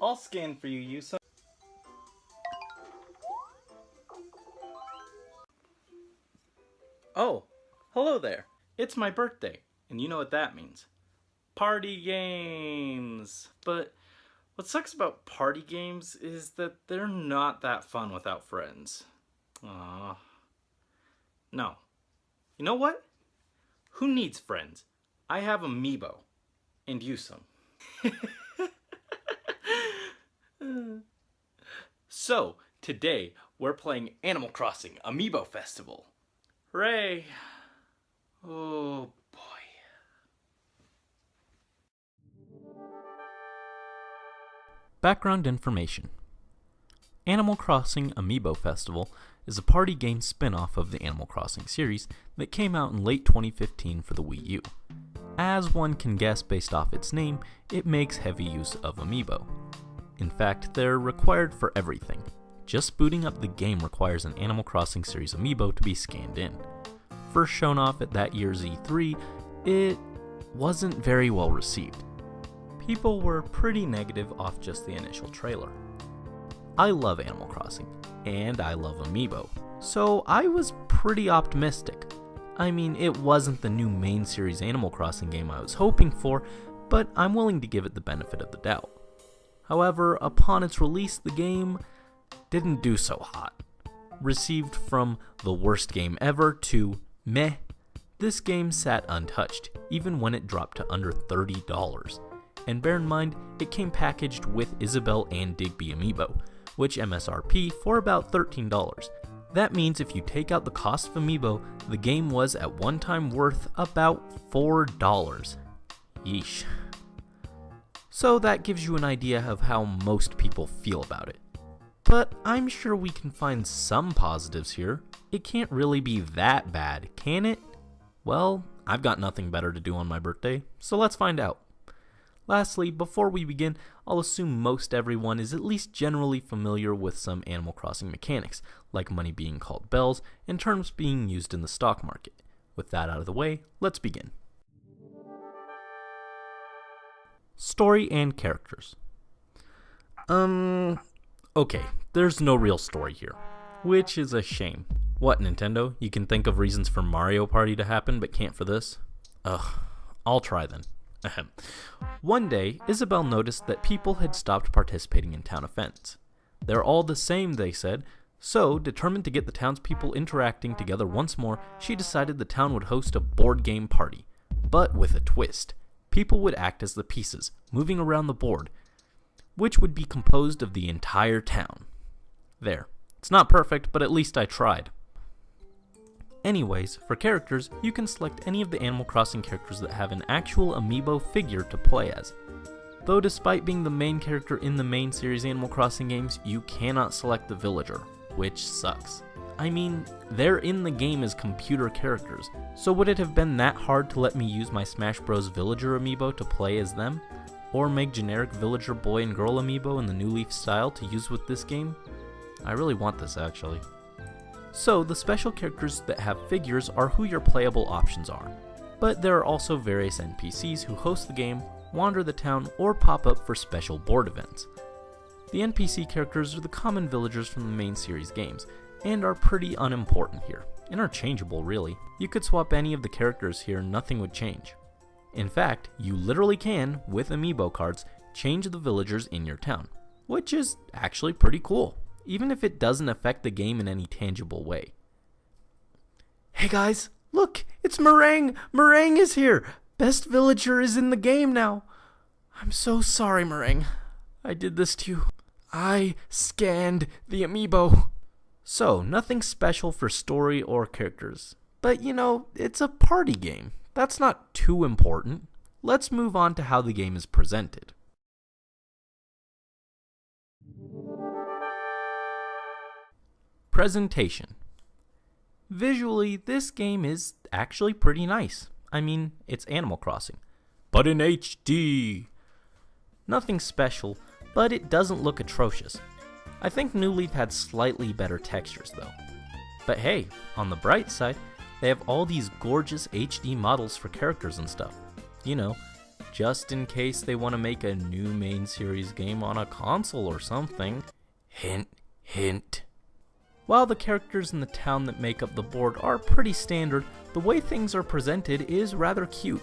I'll scan for you, Yusa. Oh, hello there. It's my birthday, and you know what that means. Party games! But what sucks about party games is that they're not that fun without friends. Aww. No. You know what? Who needs friends? I have amiibo. And use some. So, today we're playing Animal Crossing Amiibo Festival. Hooray! Oh boy. Background information. Animal Crossing Amiibo Festival is a party game spin-off of the Animal Crossing series that came out in late 2015 for the Wii U. As one can guess based off its name, it makes heavy use of amiibo. In fact, they're required for everything. Just booting up the game requires an Animal Crossing series amiibo to be scanned in. First shown off at that year's E3, it wasn't very well received. People were pretty negative off just the initial trailer. I love Animal Crossing, and I love amiibo, so I was pretty optimistic. I mean, it wasn't the new main series Animal Crossing game I was hoping for, but I'm willing to give it the benefit of the doubt. However, upon its release, the game didn't do so hot. Received from the worst game ever to meh, this game sat untouched, even when it dropped to under $30. And bear in mind, it came packaged with Isabelle and Digby amiibo, which MSRP for about $13. That means if you take out the cost of amiibo, the game was at one time worth about $4. Yeesh. So that gives you an idea of how most people feel about it. But I'm sure we can find some positives here. It can't really be that bad, can it? Well, I've got nothing better to do on my birthday, so let's find out. Lastly, before we begin, I'll assume most everyone is at least generally familiar with some Animal Crossing mechanics, like money being called bells and terms being used in the stock market. With that out of the way, let's begin. Story and characters. Okay, there's no real story here, which is a shame. What, Nintendo? You can think of reasons for Mario Party to happen, but can't for this? Ugh, I'll try then. Ahem. One day, Isabelle noticed that people had stopped participating in town events. They're all the same, they said, so, determined to get the townspeople interacting together once more, she decided the town would host a board game party. But with a twist. People would act as the pieces, moving around the board, which would be composed of the entire town. There. It's not perfect, but at least I tried. Anyways, for characters, you can select any of the Animal Crossing characters that have an actual amiibo figure to play as. Though despite being the main character in the main series Animal Crossing games, you cannot select the villager, which sucks. I mean, they're in the game as computer characters, so would it have been that hard to let me use my Smash Bros. Villager amiibo to play as them? Or make generic villager boy and girl amiibo in the New Leaf style to use with this game? I really want this actually. So, the special characters that have figures are who your playable options are. But there are also various NPCs who host the game, wander the town, or pop up for special board events. The NPC characters are the common villagers from the main series games, and are pretty unimportant here. Interchangeable, really. You could swap any of the characters here and nothing would change. In fact, you literally can, with amiibo cards, change the villagers in your town, which is actually pretty cool, even if it doesn't affect the game in any tangible way. Hey guys, look, it's Meringue! Meringue is here! Best villager is in the game now! I'm so sorry, Meringue. I did this to you. I scanned the amiibo. So, nothing special for story or characters. But you know, it's a party game. That's not too important. Let's move on to how the game is presented. Presentation. Visually, this game is actually pretty nice. I mean, it's Animal Crossing. But in HD! Nothing special, but it doesn't look atrocious. I think New Leaf had slightly better textures though. But hey, on the bright side, they have all these gorgeous HD models for characters and stuff. You know, just in case they want to make a new main series game on a console or something. Hint, hint. While the characters in the town that make up the board are pretty standard, the way things are presented is rather cute.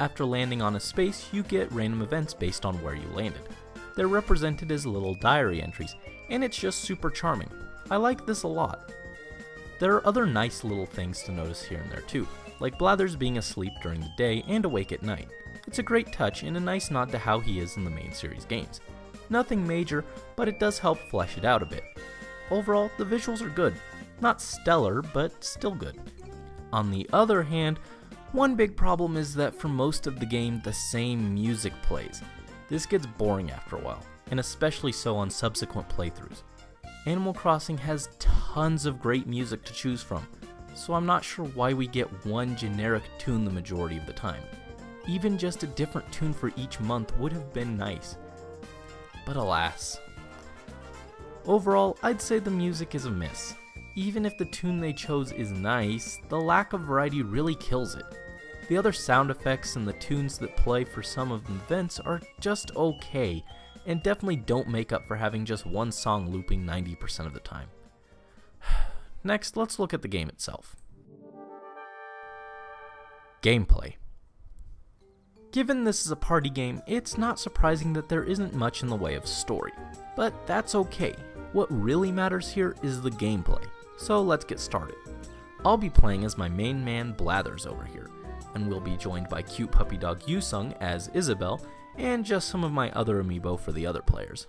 After landing on a space, you get random events based on where you landed. They're represented as little diary entries, and it's just super charming. I like this a lot. There are other nice little things to notice here and there too, like Blathers being asleep during the day and awake at night. It's a great touch and a nice nod to how he is in the main series games. Nothing major, but it does help flesh it out a bit. Overall, the visuals are good. Not stellar, but still good. On the other hand, one big problem is that for most of the game, the same music plays. This gets boring after a while, and especially so on subsequent playthroughs. Animal Crossing has tons of great music to choose from, so I'm not sure why we get one generic tune the majority of the time. Even just a different tune for each month would have been nice. But alas. Overall, I'd say the music is a miss. Even if the tune they chose is nice, the lack of variety really kills it. The other sound effects and the tunes that play for some of the events are just okay, and definitely don't make up for having just one song looping 90% of the time. Next, let's look at the game itself. Gameplay. Given this is a party game, it's not surprising that there isn't much in the way of story. But that's okay. What really matters here is the gameplay. So let's get started. I'll be playing as my main man Blathers over here, and we'll be joined by cute puppy dog Yusung as Isabelle, and just some of my other amiibo for the other players.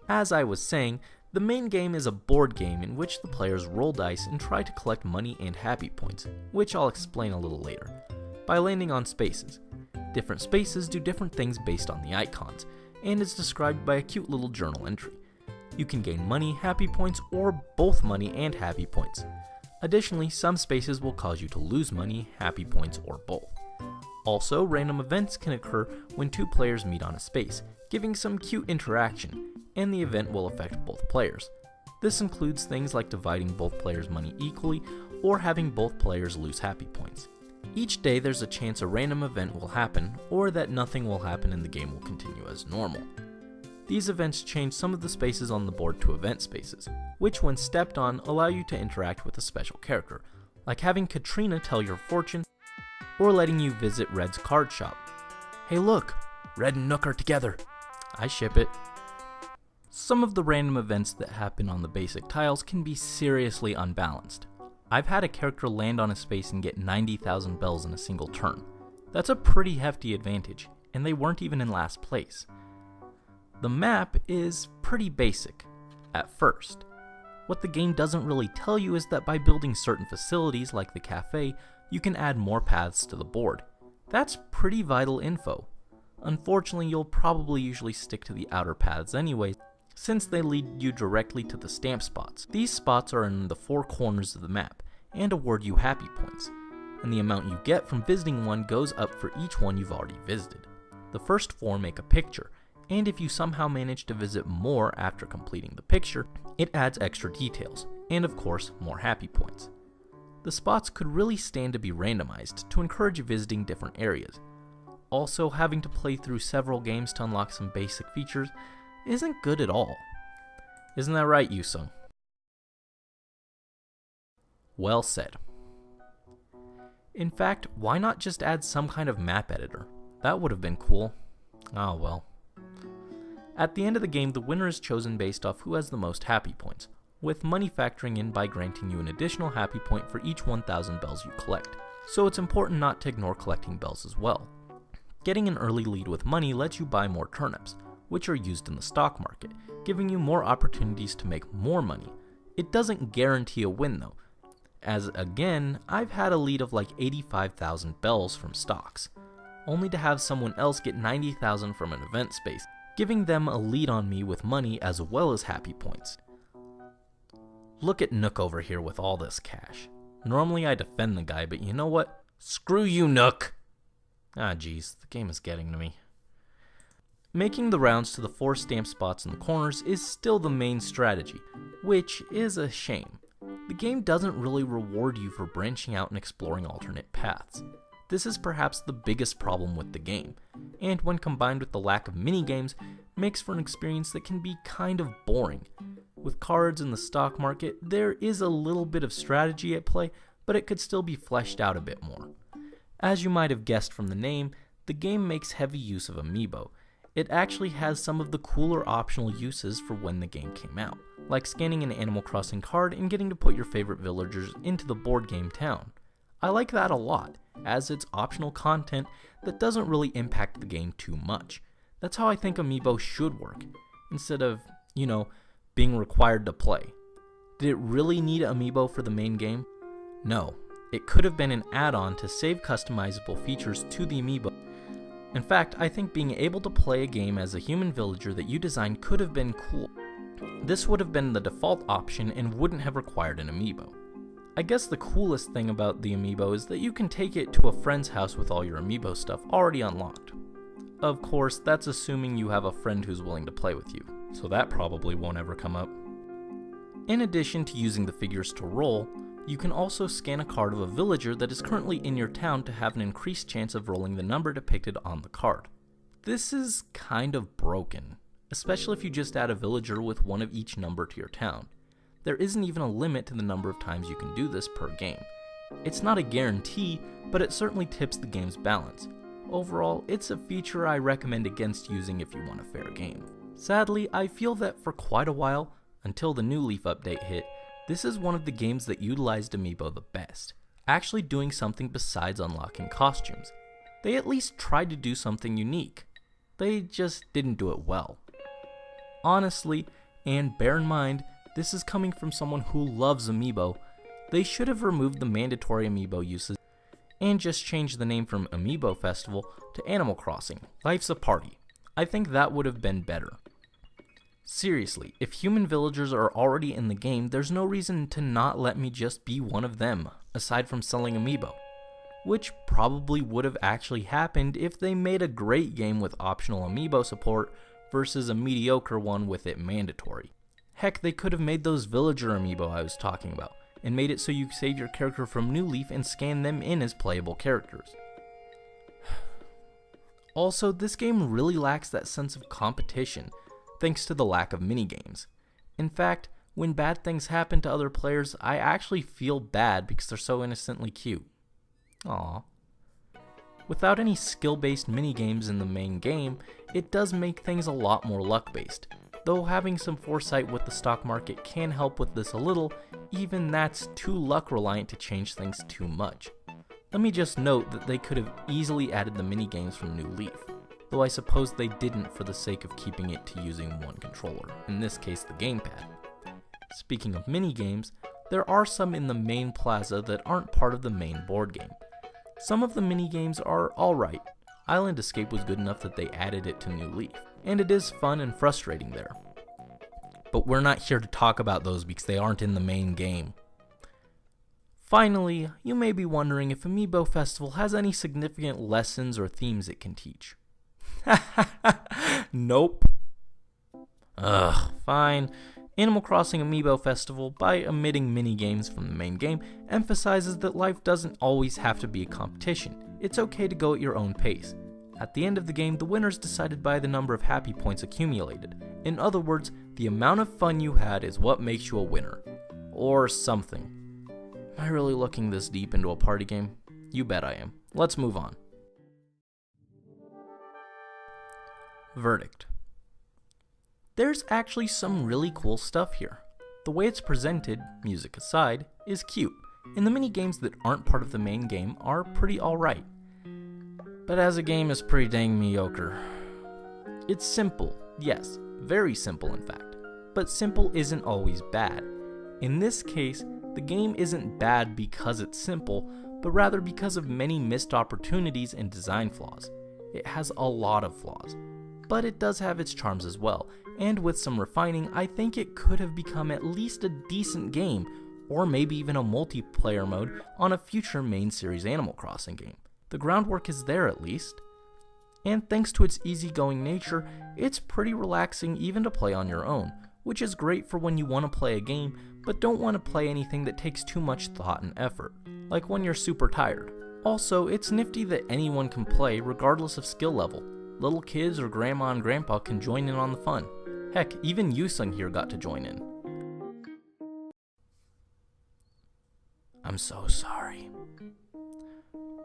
As I was saying, the main game is a board game in which the players roll dice and try to collect money and happy points, which I'll explain a little later, by landing on spaces. Different spaces do different things based on the icons, and is described by a cute little journal entry. You can gain money, happy points, or both money and happy points. Additionally, some spaces will cause you to lose money, happy points, or both. Also, random events can occur when two players meet on a space, giving some cute interaction, and the event will affect both players. This includes things like dividing both players' money equally, or having both players lose happy points. Each day there's a chance a random event will happen, or that nothing will happen and the game will continue as normal. These events change some of the spaces on the board to event spaces, which when stepped on allow you to interact with a special character, like having Katrina tell your fortune, or letting you visit Red's card shop. Hey look, Red and Nook are together. I ship it. Some of the random events that happen on the basic tiles can be seriously unbalanced. I've had a character land on a space and get 90,000 bells in a single turn. That's a pretty hefty advantage, and they weren't even in last place. The map is pretty basic, at first. What the game doesn't really tell you is that by building certain facilities like the cafe, you can add more paths to the board. That's pretty vital info. Unfortunately, you'll probably usually stick to the outer paths anyway, since they lead you directly to the stamp spots. These spots are in the four corners of the map, and award you happy points, and the amount you get from visiting one goes up for each one you've already visited. The first four make a picture, and if you somehow manage to visit more after completing the picture, it adds extra details, and of course, more happy points. The spots could really stand to be randomized to encourage visiting different areas. Also, having to play through several games to unlock some basic features isn't good at all. Isn't that right, Yusung? Well said. In fact, why not just add some kind of map editor? That would have been cool. Oh well. At the end of the game, the winner is chosen based off who has the most happy points, with money factoring in by granting you an additional happy point for each 1,000 bells you collect, so it's important not to ignore collecting bells as well. Getting an early lead with money lets you buy more turnips, which are used in the stock market, giving you more opportunities to make more money. It doesn't guarantee a win though, as again, I've had a lead of like 85,000 bells from stocks, only to have someone else get 90,000 from an event space, giving them a lead on me with money as well as happy points. Look at Nook over here with all this cash. Normally I defend the guy, but you know what? Screw you, Nook! Ah geez, the game is getting to me. Making the rounds to the 4 stamp spots in the corners is still the main strategy, which is a shame. The game doesn't really reward you for branching out and exploring alternate paths. This is perhaps the biggest problem with the game, and when combined with the lack of minigames, makes for an experience that can be kind of boring. With cards in the stock market, there is a little bit of strategy at play, but it could still be fleshed out a bit more. As you might have guessed from the name, the game makes heavy use of amiibo. It actually has some of the cooler optional uses for when the game came out, like scanning an Animal Crossing card and getting to put your favorite villagers into the board game town. I like that a lot, as it's optional content that doesn't really impact the game too much. That's how I think amiibo should work, instead of, being required to play. Did it really need amiibo for the main game? No, it could have been an add-on to save customizable features to the amiibo. In fact, I think being able to play a game as a human villager that you designed could have been cool. This would have been the default option and wouldn't have required an amiibo. I guess the coolest thing about the amiibo is that you can take it to a friend's house with all your amiibo stuff already unlocked. Of course, that's assuming you have a friend who's willing to play with you, so that probably won't ever come up. In addition to using the figures to roll, you can also scan a card of a villager that is currently in your town to have an increased chance of rolling the number depicted on the card. This is kind of broken, especially if you just add a villager with one of each number to your town. There isn't even a limit to the number of times you can do this per game. It's not a guarantee, but it certainly tips the game's balance. Overall, it's a feature I recommend against using if you want a fair game. Sadly, I feel that for quite a while, until the New Leaf update hit, this is one of the games that utilized amiibo the best, actually doing something besides unlocking costumes. They at least tried to do something unique. They just didn't do it well. Honestly, and bear in mind, this is coming from someone who loves amiibo, they should have removed the mandatory amiibo uses and just changed the name from Amiibo Festival to Animal Crossing, Life's a Party. I think that would have been better. Seriously, if human villagers are already in the game, there's no reason to not let me just be one of them, aside from selling amiibo. Which probably would have actually happened if they made a great game with optional amiibo support versus a mediocre one with it mandatory. Heck, they could have made those villager amiibo I was talking about, and made it so you save your character from New Leaf and scan them in as playable characters. Also, this game really lacks that sense of competition, thanks to the lack of minigames. In fact, when bad things happen to other players, I actually feel bad because they're so innocently cute. Aww. Without any skill-based minigames in the main game, it does make things a lot more luck-based. Though having some foresight with the stock market can help with this a little, even that's too luck-reliant to change things too much. Let me just note that they could have easily added the minigames from New Leaf, though I suppose they didn't for the sake of keeping it to using one controller, in this case the gamepad. Speaking of minigames, there are some in the main plaza that aren't part of the main board game. Some of the minigames are alright. Island Escape was good enough that they added it to New Leaf, and it is fun and frustrating there. But we're not here to talk about those because they aren't in the main game. Finally, you may be wondering if Amiibo Festival has any significant lessons or themes it can teach. Nope. Fine. Animal Crossing Amiibo Festival, by omitting minigames from the main game, emphasizes that life doesn't always have to be a competition. It's okay to go at your own pace. At the end of the game, the winner is decided by the number of happy points accumulated. In other words, the amount of fun you had is what makes you a winner. Or something. Am I really looking this deep into a party game? You bet I am. Let's move on. Verdict. There's actually some really cool stuff here. The way it's presented, music aside, is cute, and the mini-games that aren't part of the main game are pretty alright. But as a game, it's pretty dang mediocre. It's simple, yes, very simple in fact, but simple isn't always bad. In this case, the game isn't bad because it's simple, but rather because of many missed opportunities and design flaws. It has a lot of flaws, but it does have its charms as well, and with some refining, I think it could have become at least a decent game, or maybe even a multiplayer mode on a future main series Animal Crossing game. The groundwork is there at least, and thanks to its easygoing nature, it's pretty relaxing even to play on your own, which is great for when you want to play a game, but don't want to play anything that takes too much thought and effort, like when you're super tired. Also, it's nifty that anyone can play regardless of skill level. Little kids or grandma and grandpa can join in on the fun. Heck, even Yusung here got to join in. I'm so sorry.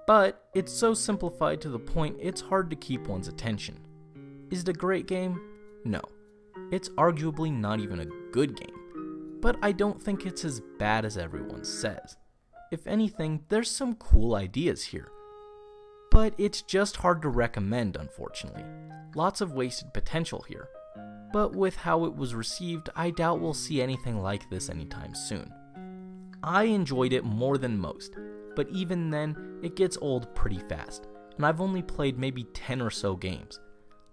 But it's so simplified to the point it's hard to keep one's attention. Is it a great game? No. It's arguably not even a good game. But I don't think it's as bad as everyone says. If anything, there's some cool ideas here. But it's just hard to recommend, unfortunately. Lots of wasted potential here. But with how it was received, I doubt we'll see anything like this anytime soon. I enjoyed it more than most, but even then, it gets old pretty fast, and I've only played maybe 10 or so games.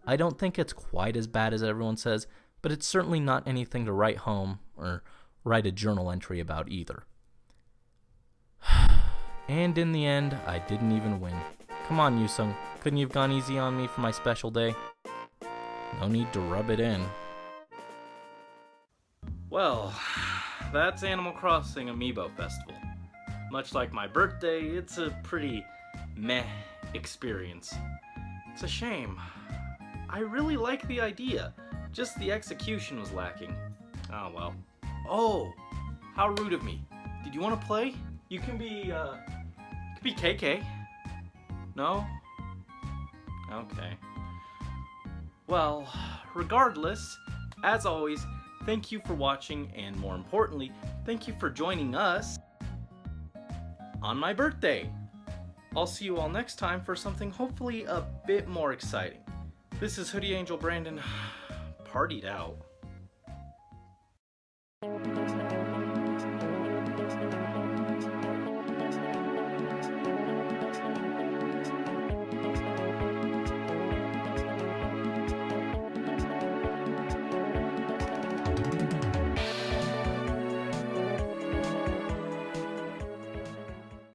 I don't think it's quite as bad as everyone says, but it's certainly not anything to write home or write a journal entry about either. And in the end, I didn't even win. Come on, Yusung, couldn't you have gone easy on me for my special day? No need to rub it in. Well, that's Animal Crossing Amiibo Festival. Much like my birthday, it's a pretty meh experience. It's a shame. I really like the idea, just the execution was lacking. Oh well. Oh, how rude of me. Did you want to play? You can be KK. No? Okay. Well, regardless, as always, thank you for watching, and more importantly, thank you for joining us on my birthday. I'll see you all next time for something hopefully a bit more exciting. This is Hoodie Angel Brandon, partied out.